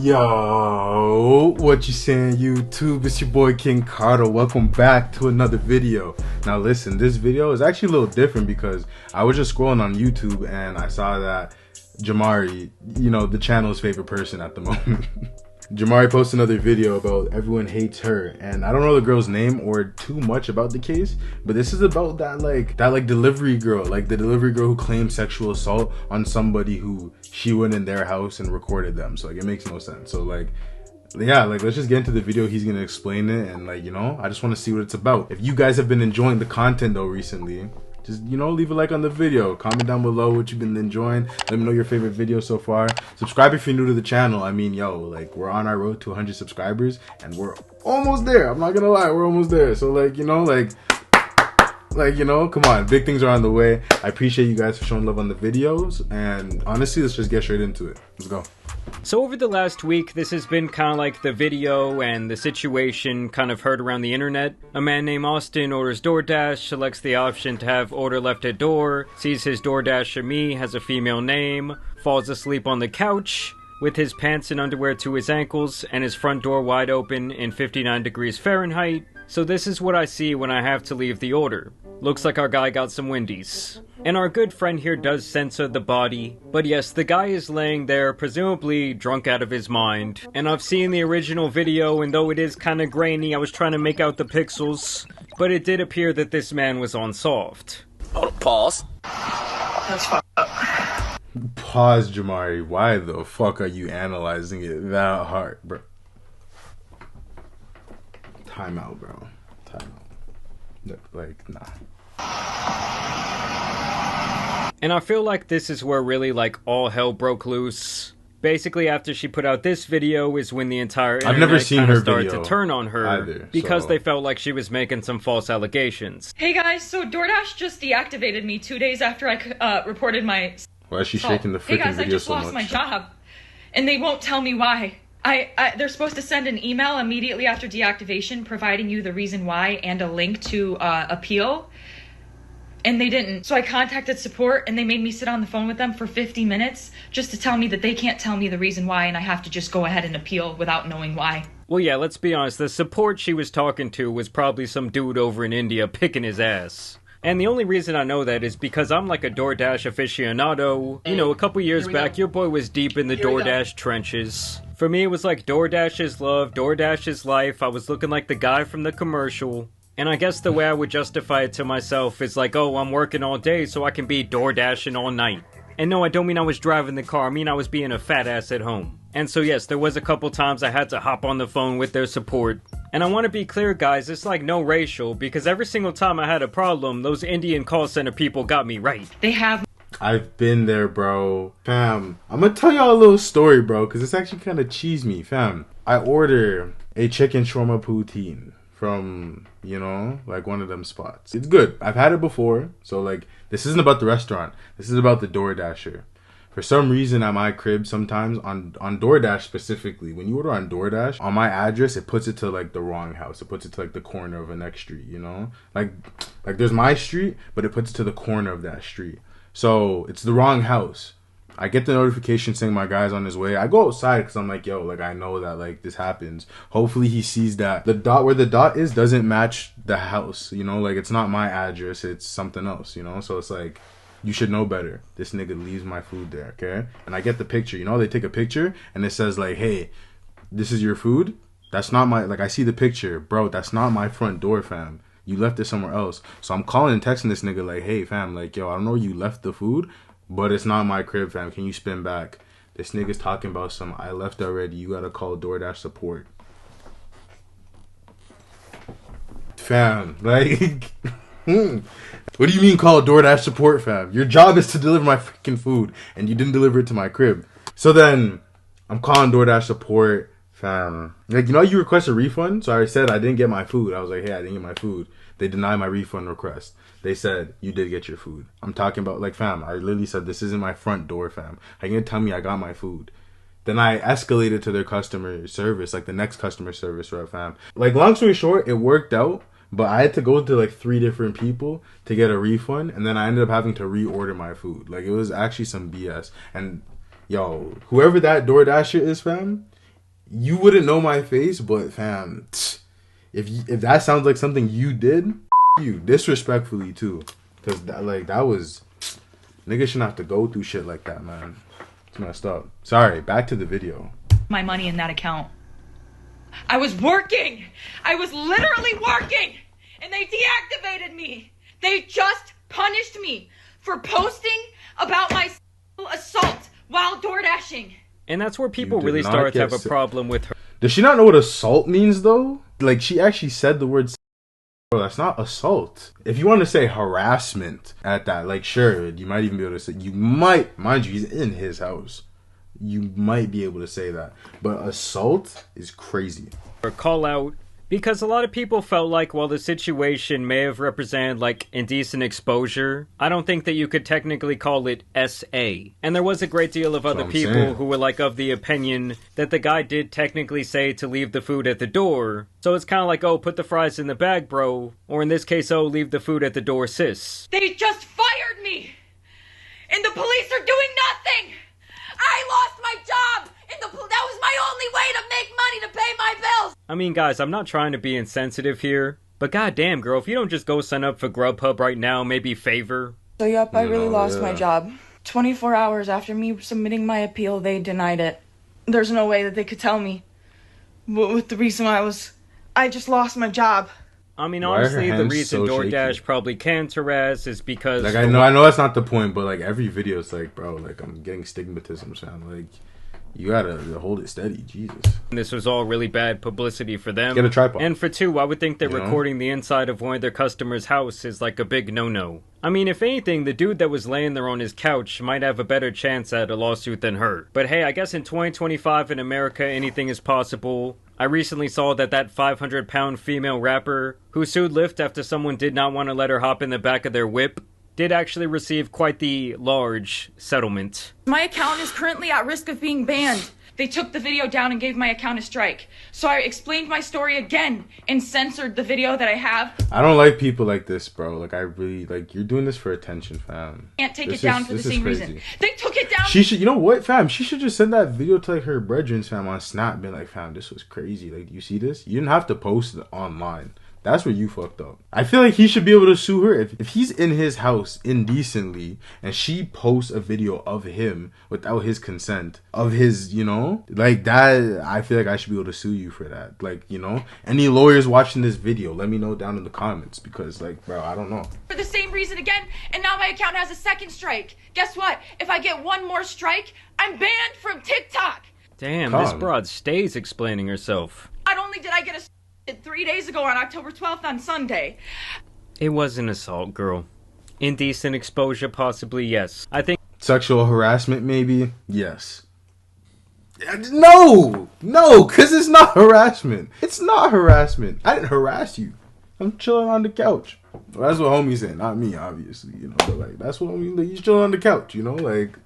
Yo, what you saying, YouTube? It's your boy King Carter. Welcome back to another video. Now listen, this video is actually a little different because I was just scrolling on YouTube and I saw that Jamari, the channel's favorite person at the moment. Jamari posted another video about everyone hates her, and I don't know the girl's name or too much about the case, but this is about that delivery girl, like the delivery girl who claimed sexual assault on somebody who she went in their house and recorded them. So it makes no sense. So let's just get into the video. He's gonna explain it, and I just want to see what it's about. If you guys have been enjoying the content though recently, just leave a like on the video, comment down below what you've been enjoying, let me know your favorite video so far, subscribe if you're new to the channel. I mean, we're on our road to 100 subscribers and we're almost there. I'm not gonna lie, we're almost there. So come on, big things are on the way. I appreciate you guys for showing love on the videos, and honestly, let's just get straight into it. Let's go. So over the last week, this has been kind of like the video and the situation kind of heard around the internet. A man named Austin orders Doordash, selects the option to have order left at door, sees his DoorDasher me has a female name, falls asleep on the couch with his pants and underwear to his ankles and his front door wide open in 59 degrees Fahrenheit. So this is what I see when I have to leave the order. Looks like our guy got some Wendy's. And our good friend here does censor the body. But yes, the guy is laying there, presumably drunk out of his mind. And I've seen the original video, and though it is kinda grainy, I was trying to make out the pixels. But it did appear that this man was on soft. Hold pause. That's fucked up. Pause, Jamari. Why the fuck are you analyzing it that hard, bro? Time out, bro. Time out. Nah. And I feel like this is where really all hell broke loose. Basically, after she put out this video is when the entire internet I've never seen her started video to turn on her either, because so they felt like she was making some false allegations. Hey guys, so Doordash just deactivated me 2 days after I reported my Why is she shaking the freaking video so much? Hey guys, I just lost my job, and they won't tell me why. They're supposed to send an email immediately after deactivation providing you the reason why and a link to appeal, and they didn't. So I contacted support and they made me sit on the phone with them for 50 minutes just to tell me that they can't tell me the reason why and I have to just go ahead and appeal without knowing why. Well, yeah, let's be honest, the support she was talking to was probably some dude over in India picking his ass. And the only reason I know that is because I'm like a DoorDash aficionado. A couple years back, your boy was deep in the DoorDash trenches. For me, it was like DoorDash is love, DoorDash is life. I was looking like the guy from the commercial. And I guess the way I would justify it to myself is like, oh, I'm working all day so I can be DoorDashing all night. And no, I don't mean I was driving the car, I mean I was being a fat ass at home. And so yes, there was a couple times I had to hop on the phone with their support. And I want to be clear, guys, it's no racial, because every single time I had a problem, those Indian call center people got me right. They have... I've been there, bro. Fam, I'm gonna tell y'all a little story, bro, because it's actually kind of cheese me, fam. I order a chicken shawarma poutine from, one of them spots. It's good. I've had it before. So, this isn't about the restaurant. This is about the DoorDasher. For some reason at my crib, sometimes on DoorDash specifically, when you order on DoorDash, on my address, it puts it to the wrong house. It puts it to the corner of a next street, there's my street, but it puts it to the corner of that street. So it's the wrong house. I get the notification saying my guy's on his way. I go outside because I'm like, yo, I know that this happens. Hopefully he sees that the dot where the dot is doesn't match the house, it's not my address, it's something else, so it's you should know better. This nigga leaves my food there, okay? And I get the picture, they take a picture and it says hey, this is your food? That's not my, I see the picture. Bro, that's not my front door, fam. You left it somewhere else. So I'm calling and texting this nigga hey, fam, yo, I don't know where you left the food, but it's not my crib, fam. Can you spin back? This nigga's talking about I left already. You gotta call DoorDash support. Fam, what do you mean call DoorDash support, fam? Your job is to deliver my freaking food, and you didn't deliver it to my crib. So then, I'm calling DoorDash support, fam. You request a refund? So I said I didn't get my food. I was like, hey, I didn't get my food. They denied my refund request. They said, you did get your food. I'm talking about, fam, I literally said, this isn't my front door, fam. How you gonna tell me I got my food? Then I escalated to their customer service, the next customer service rep, fam. Long story short, it worked out. But I had to go to 3 different people to get a refund, and then I ended up having to reorder my food. It was actually some BS. And yo, whoever that DoorDasher is, fam, You wouldn't know my face, but fam, if that sounds like something you did, you disrespectfully too, because that was niggas shouldn't have to go through shit like that, man. It's messed up. Sorry, back to the video. My money in that account. I was working. I was literally working, and they deactivated me. They just punished me for posting about my assault while door dashing. And that's where people really start to have a problem with her. Does she not know what assault means, though? Like, she actually said the word. Bro, that's not assault. If you want to say harassment at that, like, sure, you might even be able to say, you might, mind you, he's in his house. You might be able to say that. But assault is crazy. Or call out. Because a lot of people felt like while the situation may have represented like indecent exposure, I don't think that you could technically call it SA. And there was a great deal of other people who were like of the opinion that the guy did technically say to leave the food at the door. So it's kind of like, oh, put the fries in the bag, bro. Or in this case, oh, leave the food at the door, sis. They just fired me! And the police are doing nothing! I lost my job! And that was my only way to make money to pay my bills! I mean, guys, I'm not trying to be insensitive here, but goddamn, girl, if you don't just go sign up for Grubhub right now, maybe favor. So, yep, I really lost my job. 24 hours after me submitting my appeal, they denied it. There's no way that they could tell me what the reason I just lost my job. I mean, honestly, the reason so Doordash probably can't harass is because... Like, I know that's not the point, but, like, every video, it's like, bro, like, I'm getting stigmatism, sound like... You gotta hold it steady, Jesus. This was all really bad publicity for them. Get a tripod. And for two, I would think that recording the inside of one of their customers' house is like a big no-no. I mean, if anything, the dude that was laying there on his couch might have a better chance at a lawsuit than her. But hey, I guess in 2025 in America, anything is possible. I recently saw that 500-pound female rapper who sued Lyft after someone did not want to let her hop in the back of their whip did actually receive quite the large settlement. My account is currently at risk of being banned. They took the video down and gave my account a strike. So I explained my story again and censored the video that I have. I don't like people like this, bro. Like, I really, like, you're doing this for attention, fam. Can't take it down for the same reason. They took it down. She should, you know what, fam? She should just send that video to, like, her brethren, fam, on Snap, being like, fam, this was crazy. Like, you see this? You didn't have to post it online. That's where you fucked up. I feel like he should be able to sue her if he's in his house indecently and she posts a video of him without his consent, of his, you know, like that. I feel like I should be able to sue you for that. Like, you know, any lawyers watching this video, let me know down in the comments, because, like, bro, I don't know. For the same reason again, and now my account has a second strike. Guess what? If I get one more strike, I'm banned from TikTok. Damn, this broad stays explaining herself. Not only did I get a 3 days ago on October 12th on Sunday. It was an assault, girl. Indecent exposure, possibly, yes. I think sexual harassment, maybe, yes. No, because it's not harassment. It's not harassment. I didn't harass you. I'm chilling on the couch. Well, that's what homie said, not me, obviously, you know. But, like, that's what homie, like, he's chilling on the couch, you know, like.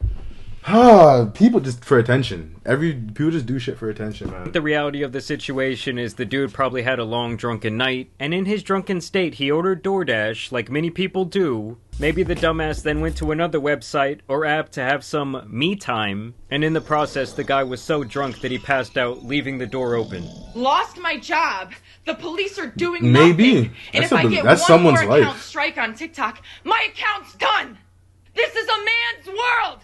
People just for attention. People just do shit for attention, man. The reality of the situation is the dude probably had a long drunken night, and in his drunken state he ordered DoorDash, like many people do. Maybe the dumbass then went to another website or app to have some me time, and in the process the guy was so drunk that he passed out, leaving the door open. Lost my job. The police are doing maybe nothing. And if I get one more account strike on TikTok, my account's done. This is a man's world.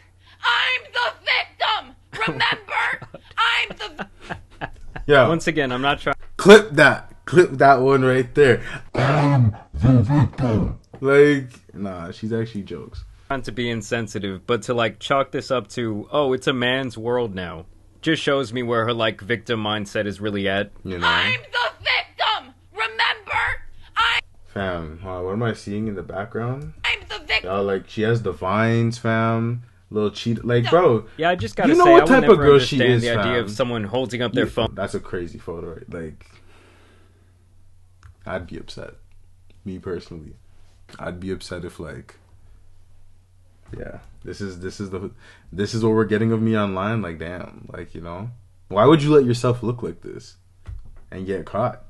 I'm the victim! Remember? I'm the... Yeah. Once again, I'm not trying... Clip that one right there. I'm the victim. Like, nah, she's actually jokes. Trying to be insensitive, but to, like, chalk this up to, oh, it's a man's world now, just shows me where her, like, victim mindset is really at. You know? I'm the victim! Remember? Fam, what am I seeing in the background? I'm the victim! Y'all, like, she has the vines, fam. Little cheat, like, bro. Yeah, I just gotta you know say, what I type would never of girl understand she is, the idea fam. of someone holding up their phone. That's a crazy photo, right? Like, I'd be upset. Me personally, I'd be upset if, like, yeah, this is what we're getting of me online. Like, damn, like, you know, why would you let yourself look like this and get caught?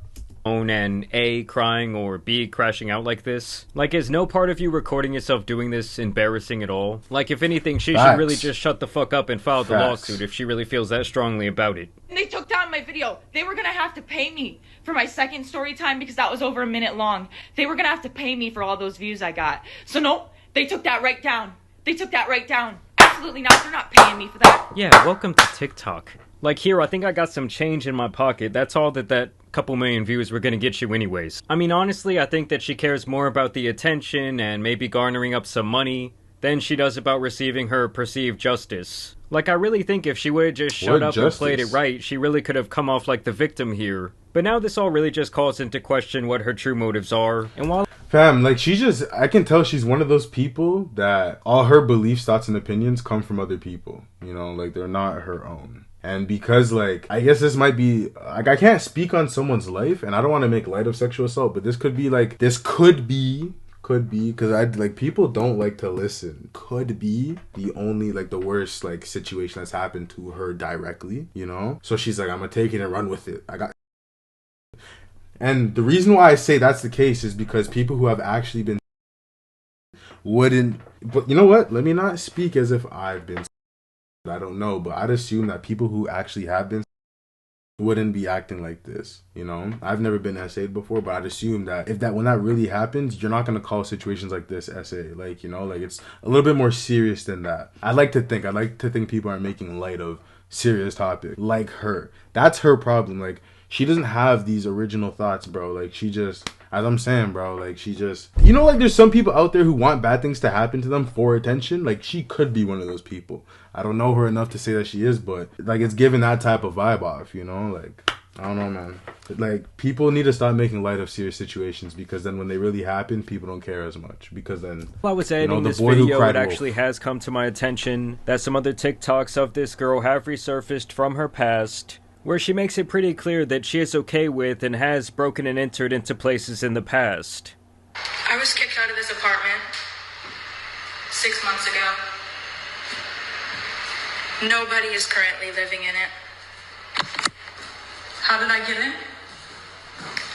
And A, crying, or B, crashing out like this? Like, is no part of you recording yourself doing this embarrassing at all? Like, if anything, she should really just shut the fuck up and file the lawsuit if she really feels that strongly about it. And they took down my video, they were gonna have to pay me for my second story time because that was over a minute long. They were gonna have to pay me for all those views I got. So no, they took that right down. They took that right down. Absolutely not. They're not paying me for that. Yeah, welcome to TikTok. Like here, I think I got some change in my pocket. That's all that couple million views were gonna get you anyways. I mean, honestly, I think that she cares more about the attention and maybe garnering up some money than she does about receiving her perceived justice. Like, I really think if she would've just shut up and played it right, she really could have come off like the victim here. But now this all really just calls into question what her true motives are. And while Fam, like, I can tell she's one of those people that all her beliefs, thoughts, and opinions come from other people. You know, like, they're not her own. And because, like, I guess this might be, like, I can't speak on someone's life, and I don't want to make light of sexual assault, but this could be, because like, people don't like to listen. Could be the only, like, the worst, like, situation that's happened to her directly, you know? So she's like, I'm gonna take it and run with it. And the reason why I say that's the case is because people who have actually been wouldn't, but you know what? Let me not speak as if I've been, I don't know, but I'd assume that people who actually have been wouldn't be acting like this, you know? I've never been essayed before, but I'd assume that when that really happens, you're not going to call situations like this essay. Like, you know, like, it's a little bit more serious than that. I like to think people are making light of serious topic like her. That's her problem. Like, she doesn't have these original thoughts, bro. Like, she just, as I'm saying, bro, like, she just, you know, like, there's some people out there who want bad things to happen to them for attention. Like, she could be one of those people. I don't know her enough to say that she is, but, like, it's giving that type of vibe off, you know? Like, I don't know, man. Like, people need to stop making light of serious situations, because then when they really happen, people don't care as much. Because then, while I was editing this video, it actually has come to my attention that some other TikToks of this girl have resurfaced from her past, where she makes it pretty clear that she is okay with and has broken and entered into places in the past. I was kicked out of this apartment 6 months ago. Nobody is currently living in it. How did I get in?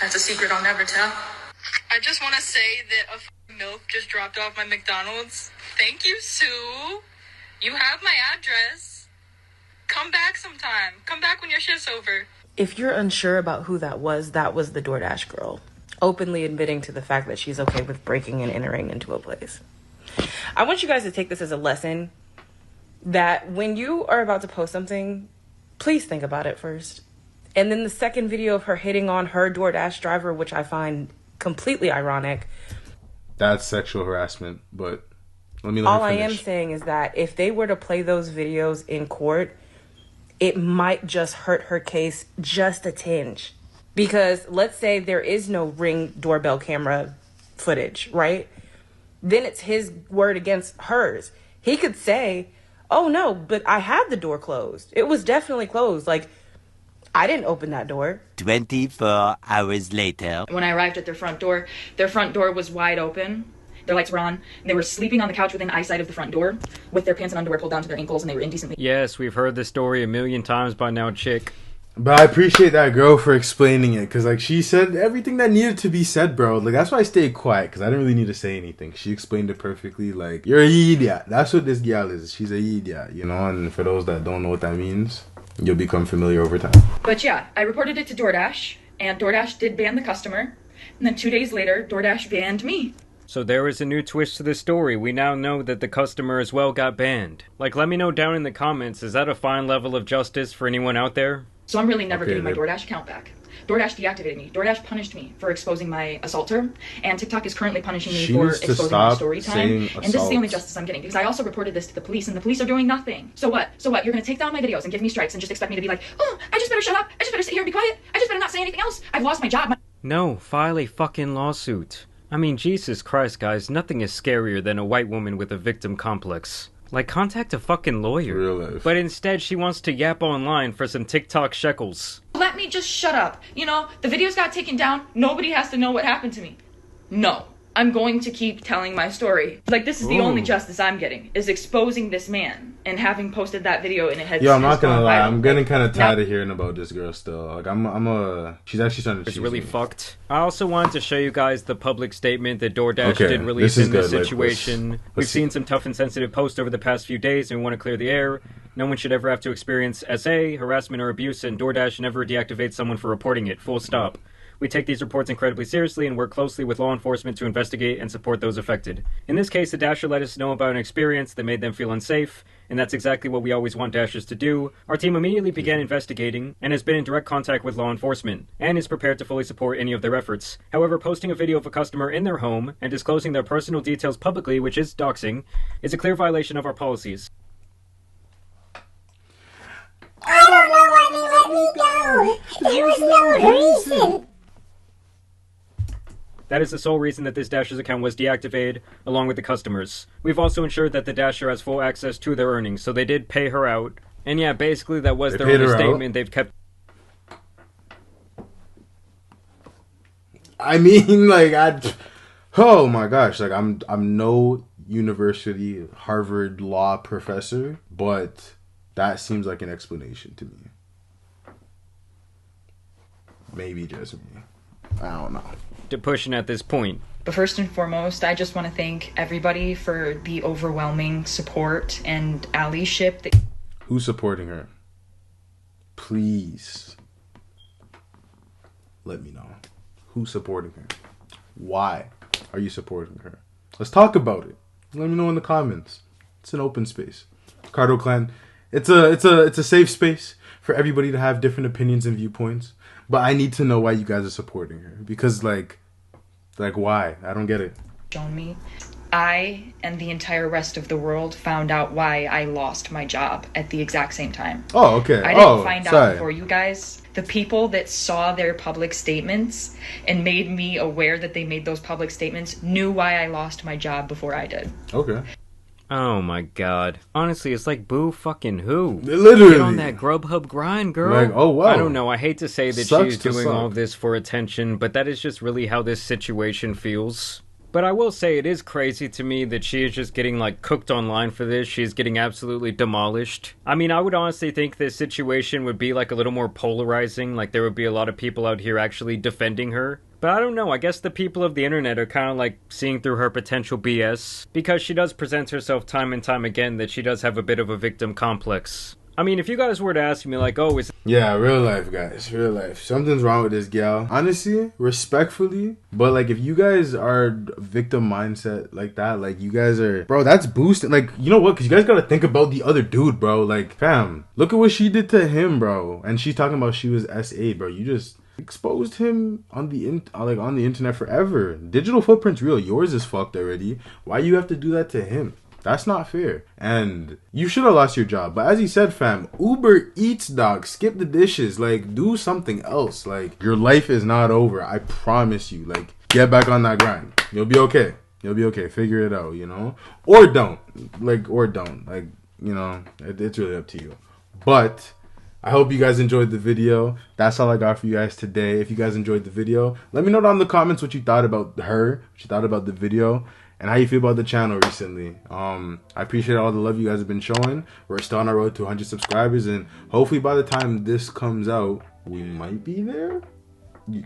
That's a secret I'll never tell. I just want to say that a milk just dropped off my McDonald's. Thank you, Sue. You have my address. Come back sometime. Come back when your shift's over. If you're unsure about who that was the Doordash girl, openly admitting to the fact that she's okay with breaking and entering into a place. I want you guys to take this as a lesson that when you are about to post something, please think about it first. And then the second video of her hitting on her Doordash driver, which I find completely ironic. That's sexual harassment, but let me all I am saying is that if they were to play those videos in court, it might just hurt her case just a tinge. Because let's say there is no Ring doorbell camera footage, right? Then it's his word against hers. He could say, oh no, but I had the door closed. It was definitely closed. Like, I didn't open that door. 24 hours later. When I arrived at their front door was wide open. Their lights were on. And they were sleeping on the couch within eyesight of the front door with their pants and underwear pulled down to their ankles, and they were indecently... Yes, we've heard this story a million times by now, chick. But I appreciate that girl for explaining it, because, like, she said everything that needed to be said, bro. Like, that's why I stayed quiet, because I didn't really need to say anything. She explained it perfectly. Like, you're an idiot. That's what this gal is. She's an idiot, you know? And for those that don't know what that means, you'll become familiar over time. But yeah, I reported it to Doordash, and Doordash did ban the customer. And then 2 days later, Doordash banned me. So there is a new twist to the story. We now know that the customer as well got banned. Like, let me know down in the comments, is that a fine level of justice for anyone out there? So I'm really never getting my Doordash account back. Doordash deactivated me. Doordash punished me for exposing my assaulter, and TikTok is currently punishing me for exposing my story time. And this is the only justice I'm getting, because I also reported this to the police, and the police are doing nothing. So what? So what? You're gonna take down my videos and give me strikes and just expect me to be like, oh, I just better shut up. I just better sit here and be quiet. I just better not say anything else. I've lost my job. No, file a fucking lawsuit. I mean, Jesus Christ, guys, nothing is scarier than a white woman with a victim complex. Like, contact a fucking lawyer. Real life. But instead, she wants to yap online for some TikTok shekels. Let me just shut up. You know, the videos got taken down. Nobody has to know what happened to me. No. I'm going to keep telling my story. Like, this is the only justice I'm getting, is exposing this man and having posted that video and it had... Yo, I'm not gonna lie, I'm getting kind of tired of hearing about this girl still. Like, she's actually starting to... It's really fucked. I also wanted to show you guys the public statement that Doordash did release in this situation. We've seen some tough and sensitive posts over the past few days, and we want to clear the air. No one should ever have to experience SA, harassment, or abuse, and Doordash never deactivates someone for reporting it. Full stop. We take these reports incredibly seriously and work closely with law enforcement to investigate and support those affected. In this case, the Dasher let us know about an experience that made them feel unsafe, and that's exactly what we always want Dashers to do. Our team immediately began investigating and has been in direct contact with law enforcement, and is prepared to fully support any of their efforts. However, posting a video of a customer in their home and disclosing their personal details publicly, which is doxing, is a clear violation of our policies. I don't know why they let me go. There was no reason. That is the sole reason that this Dasher's account was deactivated, along with the customers. We've also ensured that the Dasher has full access to their earnings, so they did pay her out. And yeah, basically that was their only statement. They've kept... I mean, like, oh my gosh, like, I'm no university, Harvard law professor, but that seems like an explanation to me. Maybe just me. I don't know. To pushing at this point. But first and foremost, I just want to thank everybody for the overwhelming support and allyship that... Who's supporting her? Please let me know. Who's supporting her? Why are you supporting her? Let's talk about it. Let me know in the comments. It's an open space. Cardo Clan, it's a safe space for everybody to have different opinions and viewpoints. But I need to know why you guys are supporting her. Because, like why? I don't get it. Shown me. I and the entire rest of the world found out why I lost my job at the exact same time. Oh, okay. I didn't find out before you guys. The people that saw their public statements and made me aware that they made those public statements knew why I lost my job before I did. Okay. Oh my god. Honestly, it's like boo fucking who? Literally. Get on that Grubhub grind, girl. Like, oh wow. I don't know. I hate to say that she's doing all this for attention, but that is just really how this situation feels. But I will say it is crazy to me that she is just getting, like, cooked online for this. She's getting absolutely demolished. I mean, I would honestly think this situation would be, like, a little more polarizing. Like, there would be a lot of people out here actually defending her. But I don't know, I guess the people of the internet are kind of like seeing through her potential BS, because she does present herself time and time again that she does have a bit of a victim complex. I mean, if you guys were to ask me like, oh, is... Yeah, real life, guys, real life. Something's wrong with this gal. Honestly, respectfully, but like if you guys are victim mindset like that, like you guys are... Bro, that's boosting. Like, you know what? Because you guys got to think about the other dude, bro. Like, fam, look at what she did to him, bro. And she's talking about she was SA, bro. You just... exposed him on the internet forever. Digital footprint's real. Yours is fucked already. Why you have to do that to him? That's not fair. And you should have lost your job. But as he said, fam, Uber Eats, dog. Skip the dishes. Like, do something else. Like, your life is not over. I promise you. Like, get back on that grind. You'll be okay. You'll be okay. Figure it out, you know? Or don't. Like, or don't. Like, you know, it's really up to you. But... I hope you guys enjoyed the video. That's all I got for you guys today. If you guys enjoyed the video, let me know down in the comments what you thought about her, what you thought about the video, and how you feel about the channel recently. I appreciate all the love you guys have been showing. We're still on our road to 100 subscribers, and hopefully by the time this comes out, we might be there?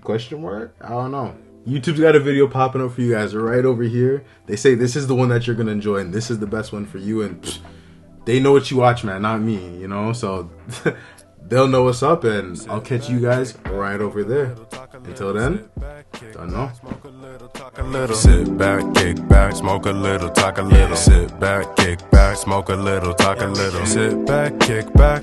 Question mark? I don't know. YouTube's got a video popping up for you guys right over here. They say this is the one that you're going to enjoy, and this is the best one for you, and psh, they know what you watch, man, not me, you know? So... they'll know what's up, and I'll catch you guys right over there. Until then, don't know. Sit back, kick back, smoke a little, talk a little. Sit back, kick back, smoke a little, talk a little. Sit back, kick back.